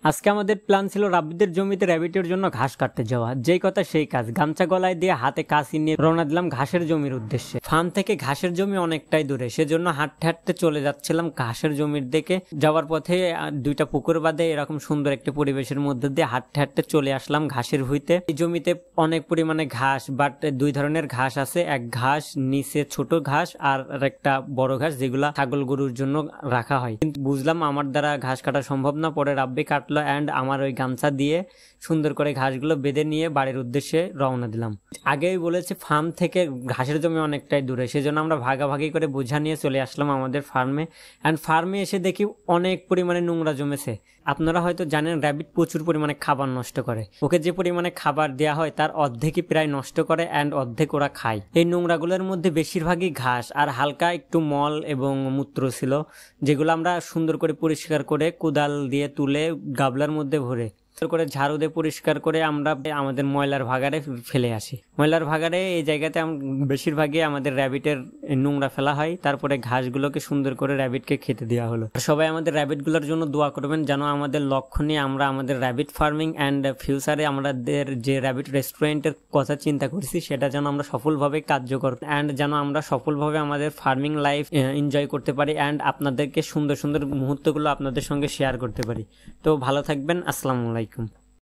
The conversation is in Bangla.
আজকে আমাদের প্ল্যান ছিল রাব্বিদের জমিতে র্যাবিটের জন্য ঘাস কাটতে যাওয়া। যেই কথা সেই কাজ, গামছা গলায় দিয়ে হাতে কাঁচি নিয়ে রওনা দিলাম ঘাসের জমির উদ্দেশ্যে। ফার্ম থেকে ঘাসের জমি অনেকটাই দূরে, সেজন্য হাঁটতে হাঁটতে চলে যাচ্ছিলাম ঘাসের জমির দিকে। যাওয়ার পথে দুইটা পুকুর বাদে এরকম সুন্দর একটি পরিবেশের মধ্যে দিয়ে হাঁটতে হাঁটতে চলে আসলাম ঘাসের ভুঁইতে। এই জমিতে অনেক পরিমাণে ঘাস, বাট দুই ধরনের ঘাস আছে। এক ঘাস নিচে ছোট ঘাস আর একটা বড় ঘাস, যেগুলা ছাগল গরুর জন্য রাখা হয়। কিন্তু বুঝলাম আমার দ্বারা ঘাস কাটা সম্ভব না। পরে রাব্বি কাটলো অ্যান্ড আমার ওই গামছা দিয়ে সুন্দর করে ঘাসগুলো বেঁধে নিয়ে বাড়ির উদ্দেশ্যে রওনা দিলাম। আগেই বলেছি ফার্ম থেকে ঘাসের জমি অনেকটাই দূরে, সেজন্য আমরা ভাগাভাগি করে বোঝা নিয়ে চলে আসলাম আমাদের ফার্মে। অ্যান্ড ফার্মে এসে দেখি অনেক পরিমাণে নোংরা জমেছে। আপনারা হয়তো জানেন র্যাবিট প্রচুর পরিমাণে খাবার নষ্ট করে। ওকে যে পরিমাণে খাবার দেওয়া হয় তার অর্ধেকই প্রায় নষ্ট করে অ্যান্ড অর্ধেক ওরা খায়। এই নোংরাগুলোর মধ্যে বেশিরভাগই ঘাস আর হালকা একটু মল এবং মূত্র ছিল, যেগুলো আমরা সুন্দর করে পরিষ্কার করে কোদাল দিয়ে তুলে গাবলার মধ্যে ভরে করে ঝাড়ু দিয়ে পরিষ্কার করে আমরা আমাদের ময়লার ভাগাড়ে ফেলে আসি। ময়লার ভাগাড়ে এই জায়গাতে বেশিরভাগই আমাদের র্যাবিটের নোংরা ফেলা হয়। তারপরে ঘাসগুলোকে সুন্দর করে র্যাবিটকে খেতে দেওয়া হলো। সবাই আমাদের র্যাবিটগুলোর জন্য দোয়া করবেন, যেন আমাদের লক্ষ্য নিয়ে আমরা আমাদের র্যাবিট ফার্মিং অ্যান্ড ফিউচারে আমাদের যে র্যাবিট রেস্টুরেন্টের কথা চিন্তা করছি সেটা যেন আমরা সফলভাবে কার্যকর অ্যান্ড যেন আমরা সফলভাবে আমাদের ফার্মিং লাইফ এনজয় করতে পারি অ্যান্ড আপনাদেরকে সুন্দর সুন্দর মুহূর্তগুলো আপনাদের সঙ্গে শেয়ার করতে পারি। তো ভালো থাকবেন। আসসালামু আলাইকুম।